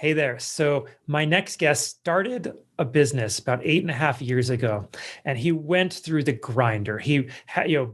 Hey there. So my next guest started a business about 8.5 years ago, and he went through the grinder. He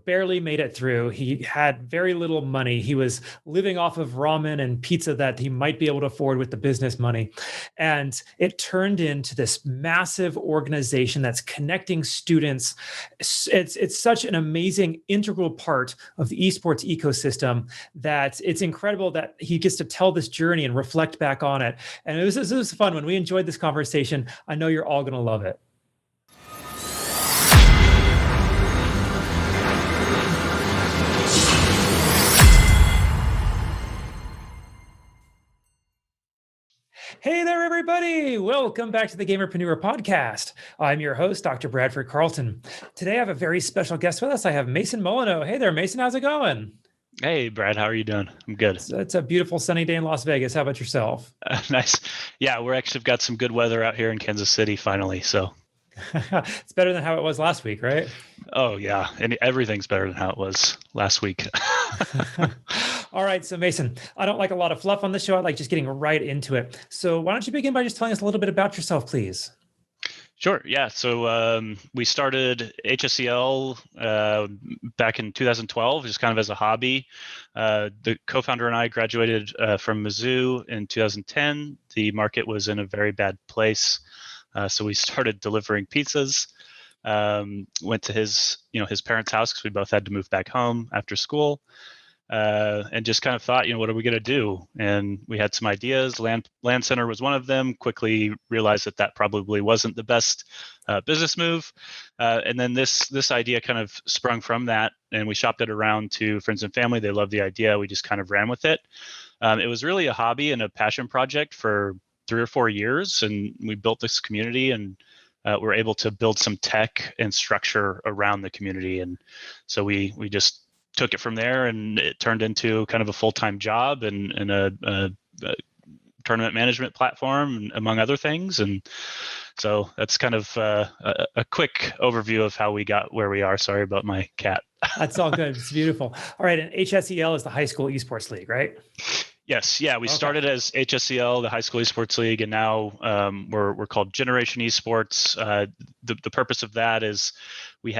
barely made it through. He had very little money. He was living off of ramen and pizza that he might be able to afford with the business money. And it turned into this massive organization that's connecting students. It's such an amazing integral part of the esports ecosystem that it's incredible that he gets to tell this journey and reflect back on it. And it was fun when we enjoyed this conversation. I know you're all going to love it. Hey there, everybody. Welcome back to the Gamerpreneur podcast. I'm your host, Dr. Bradford Carlton. Today, I have a very special guest with us. I have Mason Mullenioux. Hey there, Mason. How's it going? Hey, Brad. How are you doing? I'm good. It's a beautiful sunny day in Las Vegas. How about yourself? Nice. Yeah, we're actually got some good weather out here in Kansas City finally. So It's better than how it was last week, right? Oh yeah, and everything's better than how it was last week. All right, so Mason, I don't like a lot of fluff on the show. I like just getting right into it. So why don't you begin by just telling us a little bit about yourself, please? Sure. Yeah. So we started HSEL back in 2012, just kind of as a hobby. The co-founder and I graduated from Mizzou in 2010. The market was in a very bad place, so we started delivering pizzas. Went to his parents' house because we both had to move back home after school. And just kind of thought, what are we going to do? And we had some ideas. Land Center was one of them. Quickly realized that probably wasn't the best business move. And then this idea kind of sprung from that, and we shopped it around to friends and family. They loved the idea. We just kind of ran with it. It was really a hobby and a passion project for 3 or 4 years, and we built this community, and we're able to build some tech and structure around the community. And so we just took it from there, and it turned into kind of a full-time job and a tournament management platform, among other things. And so that's kind of a quick overview of how we got where we are. Sorry about my cat. That's all good. It's beautiful. All right. And HSEL is the High School Esports League, right? Yes. Yeah. We started as HSEL, the High School Esports League, and now we're called Generation Esports. The purpose of that is we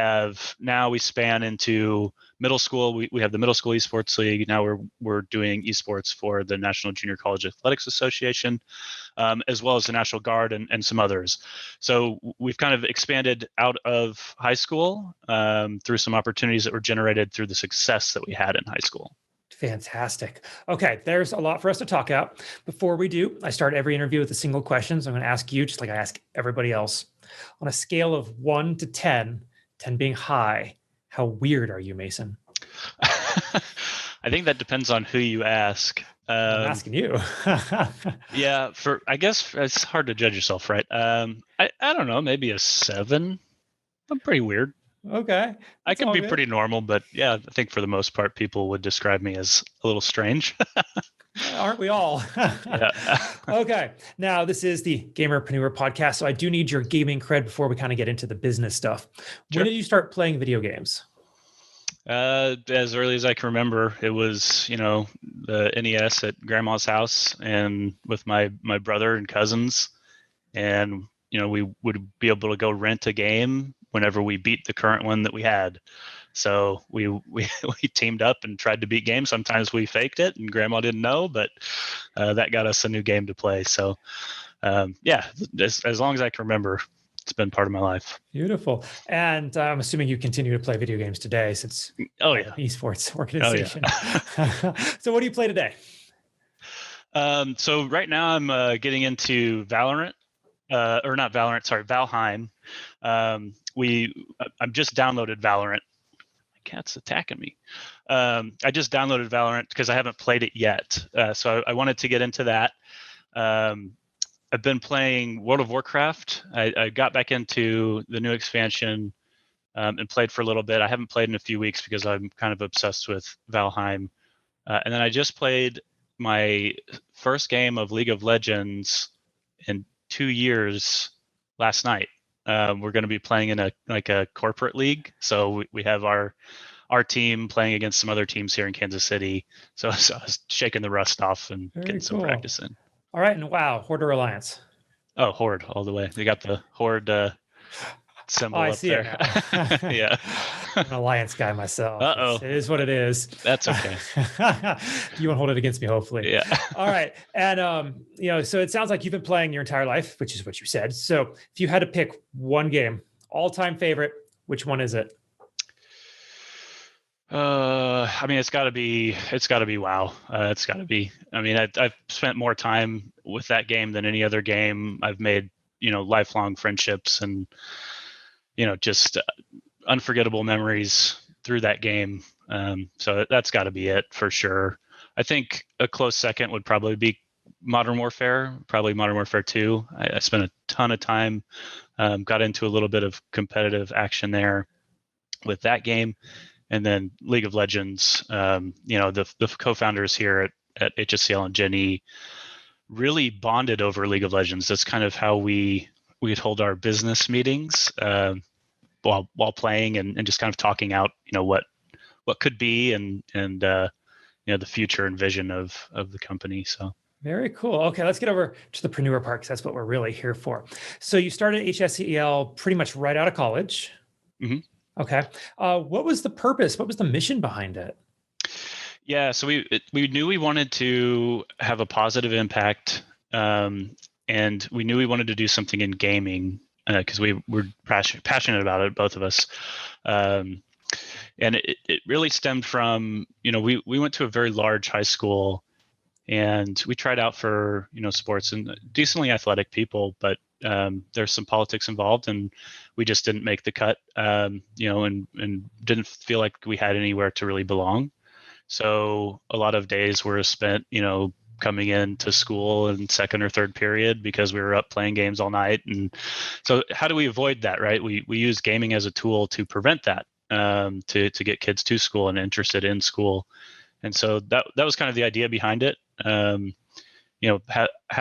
span into middle school. We have the Middle School Esports League. Now we're doing esports for the National Junior College Athletics Association, as well as the National Guard and some others. So we've kind of expanded out of high school through some opportunities that were generated through the success that we had in high school. Fantastic. Okay, there's a lot for us to talk about. Before we do, I start every interview with a single question. So I'm going to ask you, just like I ask everybody else, on a scale of 1 to 10, 10 being high, how weird are you, Mason? I think that depends on who you ask. I'm asking you. Yeah, I guess it's hard to judge yourself, right? I don't know, maybe a 7. I'm pretty weird. Okay. I can be pretty normal, but yeah, I think for the most part, people would describe me as a little strange. Aren't we all? Yeah. Okay. Now, this is the Gamerpreneur podcast, so I do need your gaming cred before we kind of get into the business stuff. Sure. When did you start playing video games? As early as I can remember. It was, the NES at grandma's house and with my brother and cousins. And, we would be able to go rent a game whenever we beat the current one that we had. So we teamed up and tried to beat games. Sometimes we faked it and grandma didn't know, but that got us a new game to play. So yeah, as long as I can remember, it's been part of my life. Beautiful. And I'm assuming you continue to play video games today since esports organization. Oh, yeah. So what do you play today? So right now I'm getting into Valorant. Or not Valorant, sorry, Valheim. I've just downloaded Valorant. My cat's attacking me. I just downloaded Valorant because I haven't played it yet. So I wanted to get into that. I've been playing World of Warcraft. I got back into the new expansion and played for a little bit. I haven't played in a few weeks because I'm kind of obsessed with Valheim. And then I just played my first game of League of Legends in 2 years last night. We're going to be playing in a corporate league. So we have our team playing against some other teams here in Kansas City. So I was shaking the rust off and getting some practice in. All right, and wow, Horde or Alliance? Oh, Horde all the way. They got the Horde Oh, symbol I up see it there. now. Yeah. I'm an Alliance guy myself. Uh-oh. It is what it is. That's okay. You won't hold it against me, hopefully. Yeah. All right. And so it sounds like you've been playing your entire life, which is what you said. So if you had to pick one game, all-time favorite, which one is it? I mean, it's got to be WoW. It's got to be. I mean, I've spent more time with that game than any other game. I've made, lifelong friendships and, just unforgettable memories through that game. So that's got to be it for sure. I think a close second would probably be Modern Warfare, probably Modern Warfare 2. I spent a ton of time, got into a little bit of competitive action there with that game. And then League of Legends, the co-founders here at HSEL and Jenny really bonded over League of Legends. That's kind of how we'd hold our business meetings while playing and just kind of talking out, what could be and the future and vision of the company. So. Very cool. Okay, let's get over to the preneur part because that's what we're really here for. So you started HSEL pretty much right out of college. Mm-hmm. Okay. What was the purpose? What was the mission behind it? Yeah, so we knew we wanted to have a positive impact, and we knew we wanted to do something in gaming because we were passionate about it, both of us. And it really stemmed from, we went to a very large high school, and we tried out for sports and decently athletic people, but there's some politics involved, and we just didn't make the cut, and didn't feel like we had anywhere to really belong. So a lot of days were spent, coming into school in second or third period because we were up playing games all night. And so how do we avoid that, right? We use gaming as a tool to prevent that, to get kids to school and interested in school. And so that was kind of the idea behind it. Have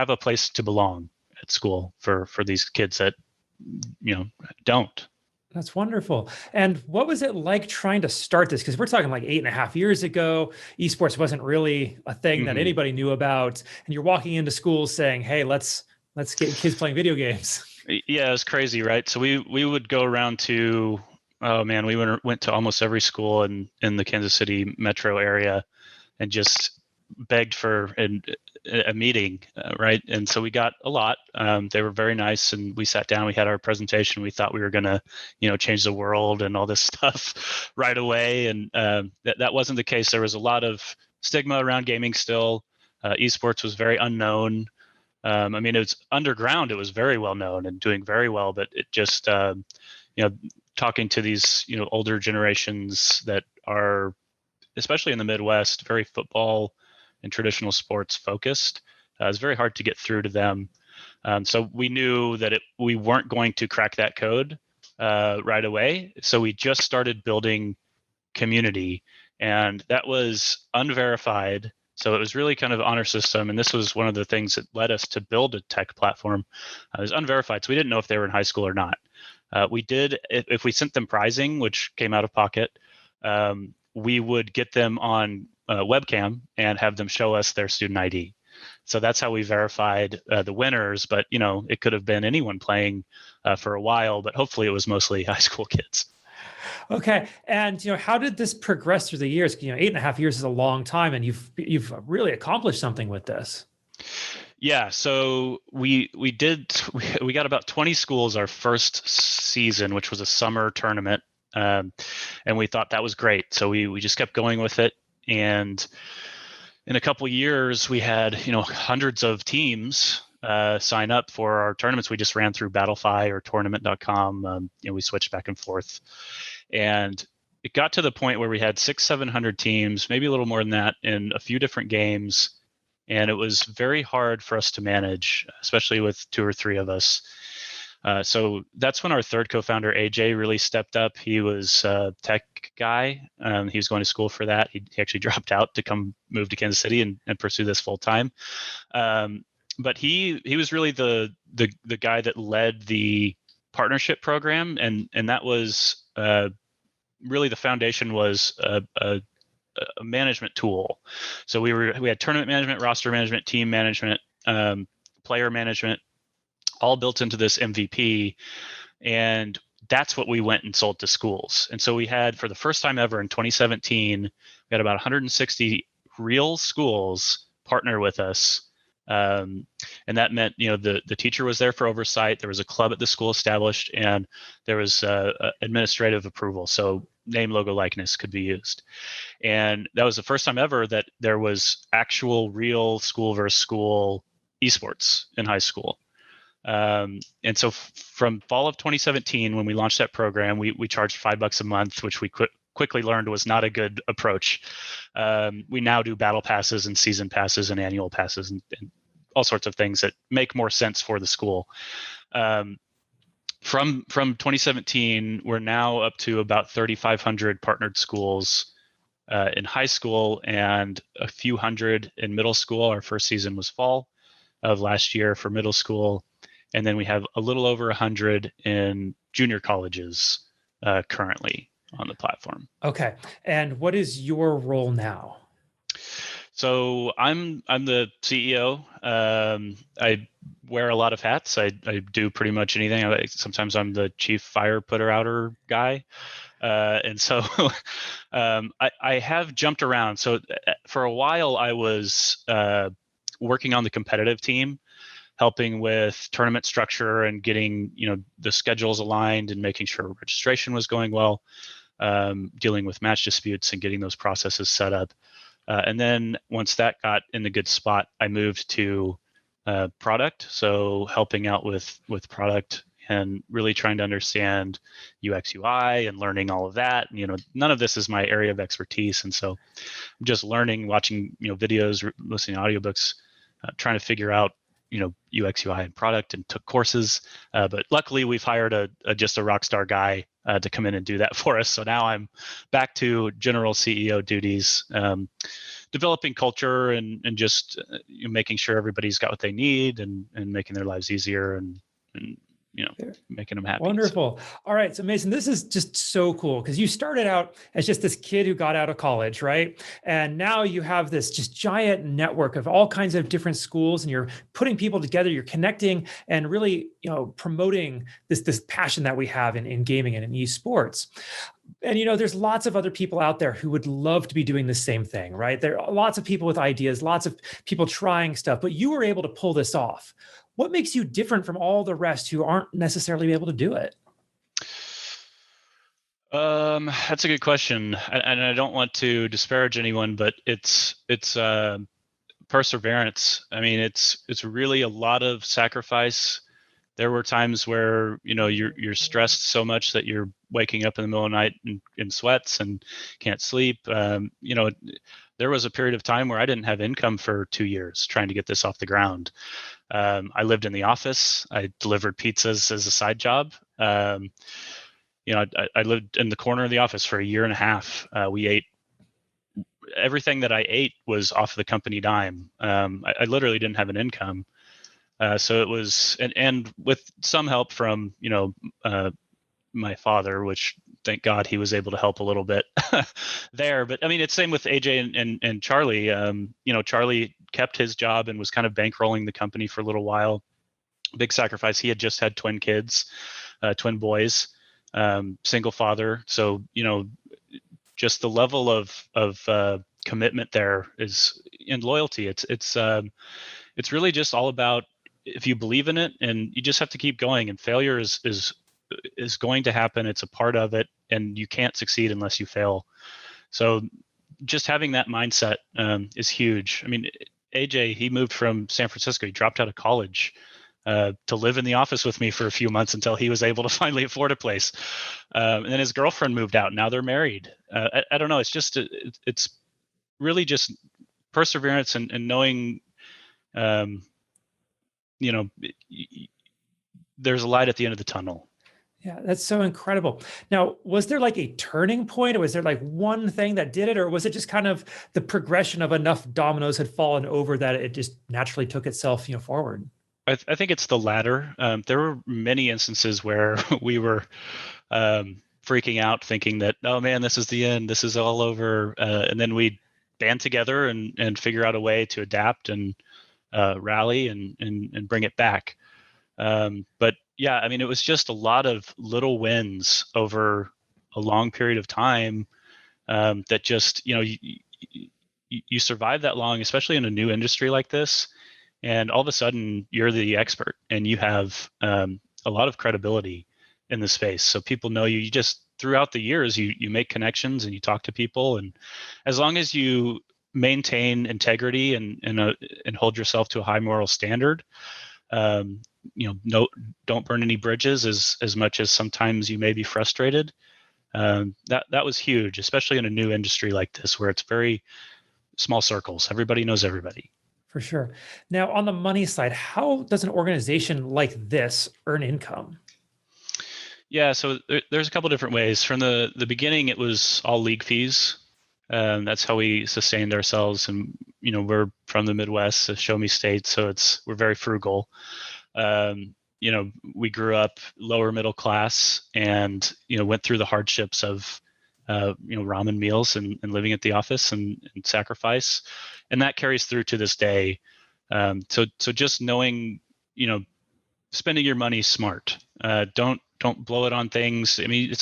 a place to belong at school for these kids that, don't. That's wonderful. And what was it like trying to start this? Because we're talking like 8.5 years ago. Esports wasn't really a thing that anybody knew about. And you're walking into schools saying, "Hey, let's get kids playing video games." Yeah, it's crazy, right? So we would go around to, oh man, we went to almost every school in the Kansas City metro area and just begged for a meeting, right? And so we got a lot. They were very nice, and we sat down. We had our presentation. We thought we were going to, change the world and all this stuff right away, and that wasn't the case. There was a lot of stigma around gaming still. Esports was very unknown. I mean, it was underground. It was very well known and doing very well, but it just, talking to these, older generations that are, especially in the Midwest, very football and traditional sports focused. It's very hard to get through to them. So we knew that we weren't going to crack that code right away. So we just started building community, and that was unverified. So it was really kind of honor system. And this was one of the things that led us to build a tech platform. It was unverified. So we didn't know if they were in high school or not. We did, if we sent them prizing, which came out of pocket, we would get them on webcam and have them show us their student ID. So that's how we verified the winners. But, it could have been anyone playing for a while, but hopefully it was mostly high school kids. Okay. And how did this progress through the years? 8.5 years is a long time, and you've really accomplished something with this. Yeah, so we got about 20 schools our first season, which was a summer tournament, and we thought that was great. So we just kept going with it, and in a couple of years, we had hundreds of teams sign up for our tournaments. We just ran through Battlefy or Tournament.com. We switched back and forth, and it got to the point where we had 600-700 teams, maybe a little more than that, in a few different games. And it was very hard for us to manage, especially with 2 or 3 of us. So that's when our third co-founder, AJ, really stepped up. He was a tech guy. He was going to school for that. He actually dropped out to move to Kansas City and pursue this full time. But he was really the guy that led the partnership program, and that was really the foundation was a management tool. So we had tournament management, roster management, team management, player management, all built into this MVP. And that's what we went and sold to schools. And so we had, for the first time ever in 2017, we had about 160 real schools partner with us. And that meant, the teacher was there for oversight. There was a club at the school established, and there was administrative approval. So name, logo, likeness could be used. And that was the first time ever that there was actual real school versus school esports in high school. And so from fall of 2017, when we launched that program, we charged $5 a month, which we quickly learned was not a good approach. We now do battle passes and season passes and annual passes and all sorts of things that make more sense for the school. From 2017, we're now up to about 3,500 partnered schools in high school and a few hundred in middle school. Our first season was fall of last year for middle school. And then we have a little over 100 in junior colleges currently on the platform. Okay. And what is your role now? So I'm the CEO. I wear a lot of hats. I do pretty much anything. Sometimes I'm the chief fire putter outer guy. And so I have jumped around. So for a while I was working on the competitive team, helping with tournament structure and getting the schedules aligned and making sure registration was going well, dealing with match disputes and getting those processes set up. And then once that got in the good spot, I moved to product. So helping out with product and really trying to understand UX UI and learning all of that. None of this is my area of expertise. And so I'm just learning, watching videos, listening to audiobooks, trying to figure out UX UI and product, and took courses. But luckily we've hired just a rock star guy to come in and do that for us. So now I'm back to general CEO duties, developing culture and just making sure everybody's got what they need and making their lives easier and making them happy. Wonderful. All right. So Mason, this is just so cool because you started out as just this kid who got out of college, right? And now you have this just giant network of all kinds of different schools, and you're putting people together, you're connecting and really, promoting this passion that we have in gaming and in esports. And, there's lots of other people out there who would love to be doing the same thing, right? There are lots of people with ideas, lots of people trying stuff, but you were able to pull this off. What makes you different from all the rest who aren't necessarily able to do it? That's a good question. And I don't want to disparage anyone, but it's perseverance. I mean, it's really a lot of sacrifice. There were times where, you're stressed so much that you're waking up in the middle of the night in sweats and can't sleep. There was a period of time where I didn't have income for 2 years trying to get this off the ground. I lived in the office. I delivered pizzas as a side job. I lived in the corner of the office for a year and a half. We ate everything that I ate was off the company dime. I literally didn't have an income. So it was, and with some help from, my father, which thank God he was able to help a little bit there. But I mean, it's same with AJ and Charlie. Charlie kept his job and was kind of bankrolling the company for a little while. Big sacrifice. He had just had twin kids, twin boys, single father. So, just the level of commitment there is, and loyalty. It's really just all about, if you believe in it, and you just have to keep going, and failure is going to happen. It's a part of it, and you can't succeed unless you fail. So just having that mindset is huge. I mean, AJ, he moved from San Francisco. He dropped out of college to live in the office with me for a few months until he was able to finally afford a place. And then his girlfriend moved out. Now they're married. I don't know. It's just, it's really just perseverance and knowing, there's a light at the end of the tunnel. Yeah, that's so incredible. Now, was there like a turning point, or was there like one thing that did it, or was it just kind of the progression of enough dominoes had fallen over that it just naturally took itself, forward? I think it's the latter. There were many instances where we were freaking out, thinking that, oh man, this is the end, this is all over, and then we'd band together and figure out a way to adapt and rally and bring it back. But yeah, I mean, it was just a lot of little wins over a long period of time that just, you survive that long, especially in a new industry like this, and all of a sudden you're the expert and you have a lot of credibility in the space. So people know you. You just throughout the years you make connections and you talk to people, and as long as you maintain integrity and hold yourself to a high moral standard, um, no, don't burn any bridges as much as sometimes you may be frustrated. That was huge, especially in a new industry like this where it's very small circles. Everybody knows everybody. For sure. Now, on the money side, how does an organization like this earn income? Yeah, so there's a couple different ways. From the beginning, it was all league fees. That's how we sustained ourselves, and we're from the Midwest, a show me state, so we're very frugal. We grew up lower middle class, and went through the hardships of ramen meals and living at the office and sacrifice, and that carries through to this day. So just knowing, spending your money smart. Don't blow it on things. I mean,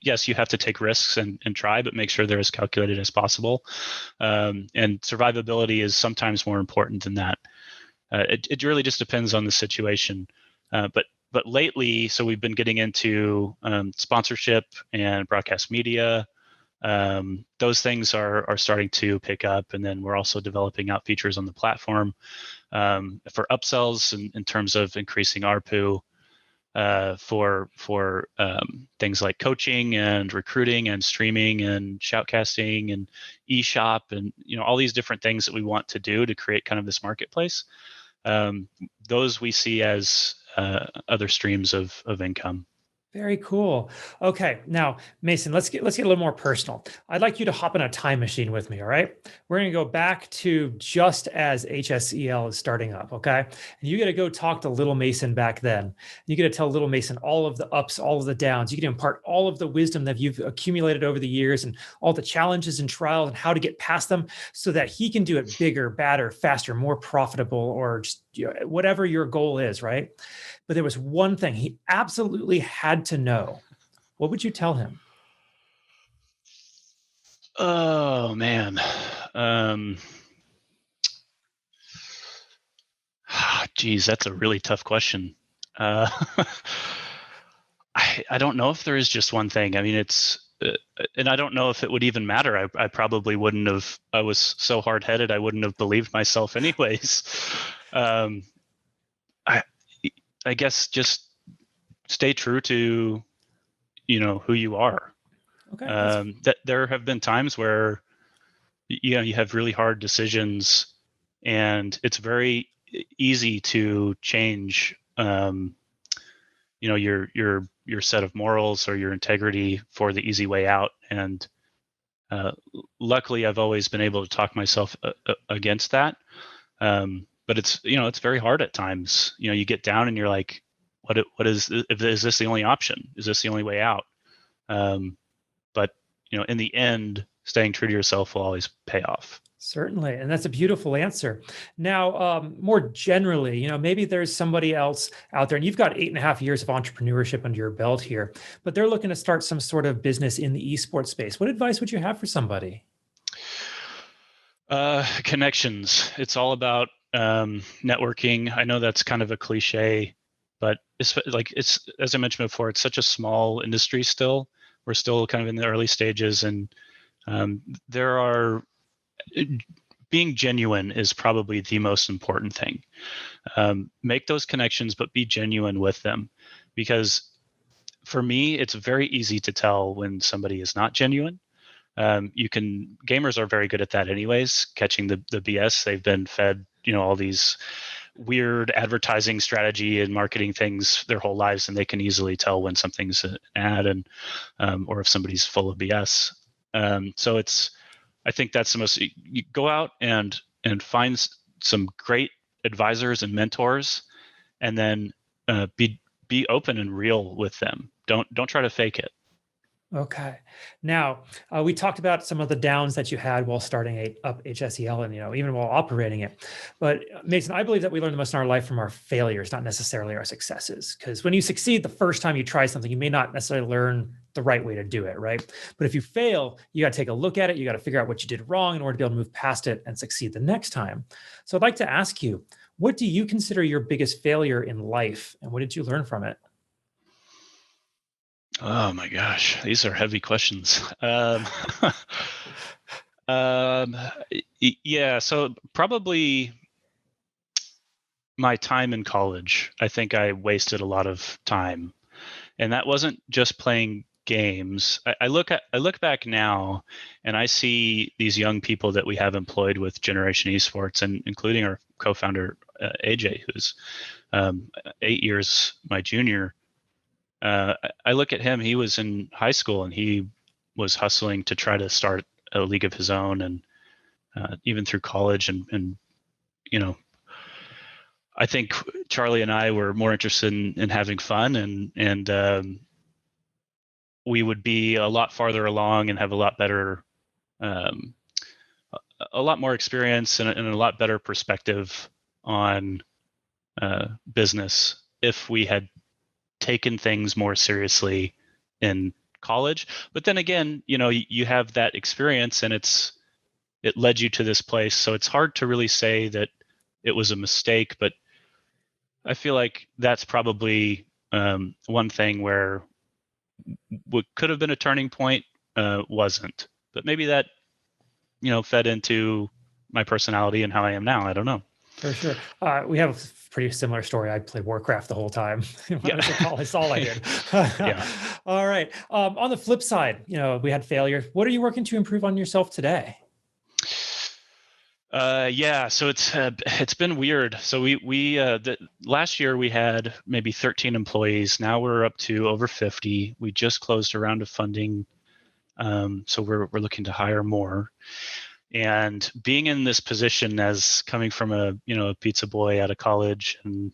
yes, you have to take risks and try, but make sure they're as calculated as possible. And survivability is sometimes more important than that. It really just depends on the situation. But lately, so we've been getting into sponsorship and broadcast media. Those things are starting to pick up, and then we're also developing out features on the platform for upsells in terms of increasing ARPU. For things like coaching and recruiting and streaming and shoutcasting and eShop and all these different things that we want to do to create kind of this marketplace. Those we see as other streams of income. Very cool. Okay, now Mason, let's get a little more personal. I'd like you to hop in a time machine with me. All right, we're going to go back to just as HSEL is starting up. Okay, and you got to go talk to little Mason back then. You got to tell little Mason all of the ups, all of the downs. You can impart all of the wisdom that you've accumulated over the years and all the challenges and trials and how to get past them, so that he can do it bigger, badder, faster, more profitable, or just whatever your goal is. Right. But there was one thing he absolutely had to know. What would you tell him? Oh man. Geez, that's a really tough question. Uh, I don't know if there is just one thing. I mean, and I don't know if it would even matter. I probably wouldn't have. I was so hard headed. I wouldn't have believed myself anyways. Um, I I guess just stay true to who you are. Okay. That there have been times where you have really hard decisions, and it's very easy to change your set of morals or your integrity for the easy way out. And luckily I've always been able to talk myself against that. But it's very hard at times. You get down and you're like, is this the only option? Is this the only way out? But in the end, staying true to yourself will always pay off. Certainly. And that's a beautiful answer. Now, more generally, maybe there's somebody else out there, and you've got 8.5 years of entrepreneurship under your belt here, but they're looking to start some sort of business in the esports space. What advice would you have for somebody? Connections. It's all about networking. I know that's kind of a cliche, but it's as I mentioned before, it's such a small industry still. We're still kind of in the early stages, and there are being genuine is probably the most important thing. Make those connections, but be genuine with them, because for me, it's very easy to tell when somebody is not genuine. Gamers are very good at that anyways, catching the BS. They've been fed, all these weird advertising strategy and marketing things their whole lives, and they can easily tell when something's an ad and or if somebody's full of BS. So I think that's the most. You go out and find some great advisors and mentors, and then be open and real with them. Don't try to fake it. Okay. Now, we talked about some of the downs that you had while starting up HSEL and, even while operating it. But Mason, I believe that we learn the most in our life from our failures, not necessarily our successes. Because when you succeed the first time you try something, you may not necessarily learn the right way to do it, right? But if you fail, you got to take a look at it. You got to figure out what you did wrong in order to be able to move past it and succeed the next time. So I'd like to ask you, what do you consider your biggest failure in life? And what did you learn from it? Oh my gosh, these are heavy questions. Um, yeah, so probably my time in college. I think I wasted a lot of time, and that wasn't just playing games. I look back now, and I see these young people that we have employed with Generation Esports, and including our co-founder AJ, who's 8 years my junior. I look at him. He was in high school, and he was hustling to try to start a league of his own, and even through college, and you know, I think Charlie and I were more interested in having fun, and we would be a lot farther along and have a lot better, um, a lot more experience and a lot better perspective on business if we had taken things more seriously in college. But then again, you have that experience, and it led you to this place. So it's hard to really say that it was a mistake, but I feel like that's probably one thing where what could have been a turning point wasn't. But maybe that fed into my personality and how I am now. I don't know. For sure. We have a pretty similar story. I played Warcraft the whole time when I Yeah. was in college. That's all I did. Yeah. All right. On the flip side, we had failure. What are you working to improve on yourself today? Yeah, so it's been weird. So last year we had maybe 13 employees. Now we're up to over 50. We just closed a round of funding, so we're looking to hire more. And being in this position as coming from a pizza boy out of college and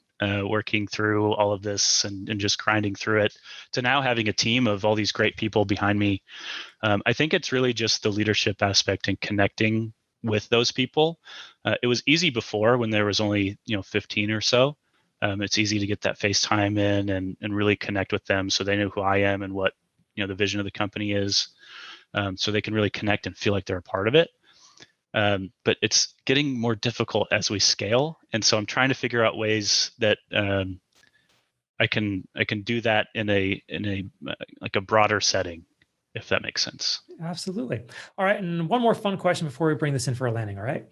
working through all of this and just grinding through it to now having a team of all these great people behind me, I think it's really just the leadership aspect and connecting with those people. It was easy before when there was only 15 or so. It's easy to get that FaceTime in and really connect with them so they know who I am and what the vision of the company is, so they can really connect and feel like they're a part of it. But it's getting more difficult as we scale, and so I'm trying to figure out ways that I can do that in a like a broader setting, if that makes sense. Absolutely. All right. And one more fun question before we bring this in for a landing. All right.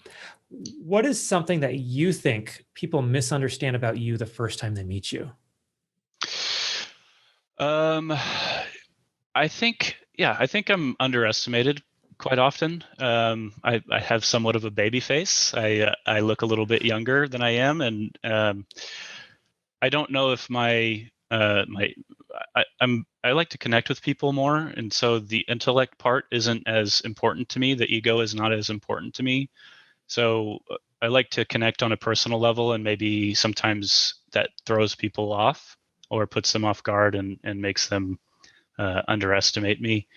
What is something that you think people misunderstand about you the first time they meet you? Um, I think I'm underestimated quite often. I have somewhat of a baby face. I look a little bit younger than I am, and I don't know if I like to connect with people more, and so the intellect part isn't as important to me. The ego is not as important to me. So I like to connect on a personal level, and maybe sometimes that throws people off or puts them off guard and makes them underestimate me.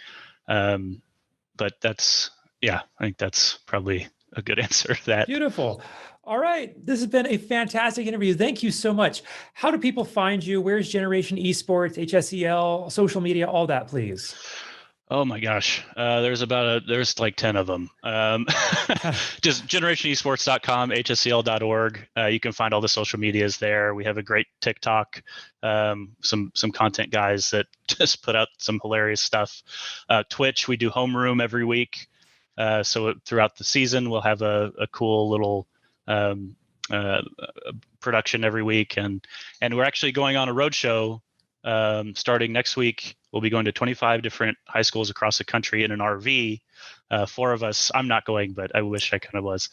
But I think that's probably a good answer to that. Beautiful. All right. This has been a fantastic interview. Thank you so much. How do people find you? Where's Generation Esports, HSEL, social media, all that, please? Oh my gosh, there's like 10 of them. Just generationesports.com, hscl.org. You can find all the social medias there. We have a great TikTok, some content guys that just put out some hilarious stuff. Twitch, we do homeroom every week. So throughout the season, we'll have a cool little um, uh, production every week, and we're actually going on a road show starting next week. We'll be going to 25 different high schools across the country in an RV. 4 of us. I'm not going, but I wish I kind of was.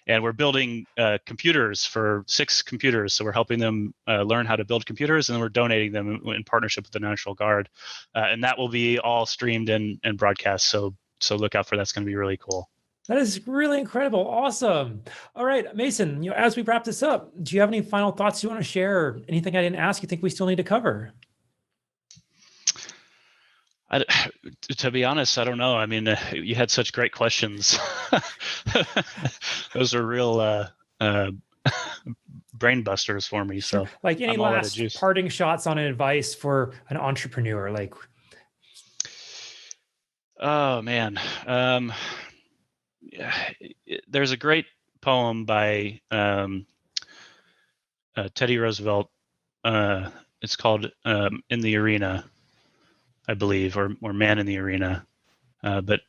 And we're building computers for 6 computers. So we're helping them learn how to build computers, and then we're donating them in partnership with the National Guard. And that will be all streamed and broadcast. So look out for that. It's going to be really cool. That is really incredible. Awesome. All right, Mason, as we wrap this up, do you have any final thoughts you want to share, or anything I didn't ask you think we still need to cover? To be honest, I don't know. I mean, you had such great questions. Those are real brain busters for me. Sure. So Like any I'm all out of last juice. parting shots on advice for an entrepreneur? Like, Oh man, there's a great poem by Teddy Roosevelt. It's called "In the Arena," I believe, or "Man in the Arena." But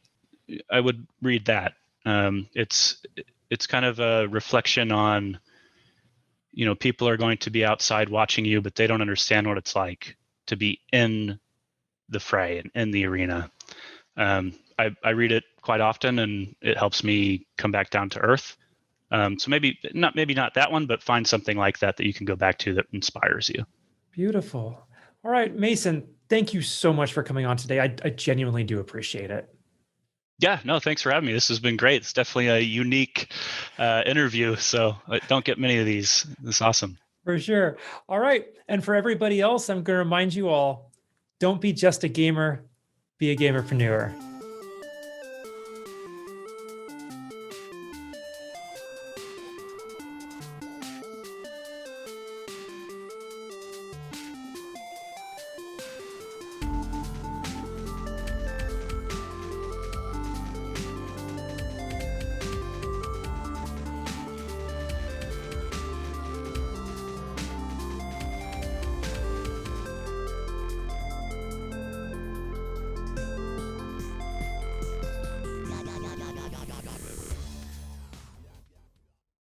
I would read that. It's kind of a reflection on, people are going to be outside watching you, but they don't understand what it's like to be in the fray and in the arena. I read it quite often, and it helps me come back down to earth. So maybe not that one, but find something like that you can go back to that inspires you. beautiful. All right, Mason, thank you so much for coming on today. I genuinely do appreciate it. Yeah, no, thanks for having me. This has been great. It's definitely a unique interview, so I don't get many of these. It's awesome. For sure. All right. And for everybody else, I'm going to remind you all, don't be just a gamer, be a gamerpreneur.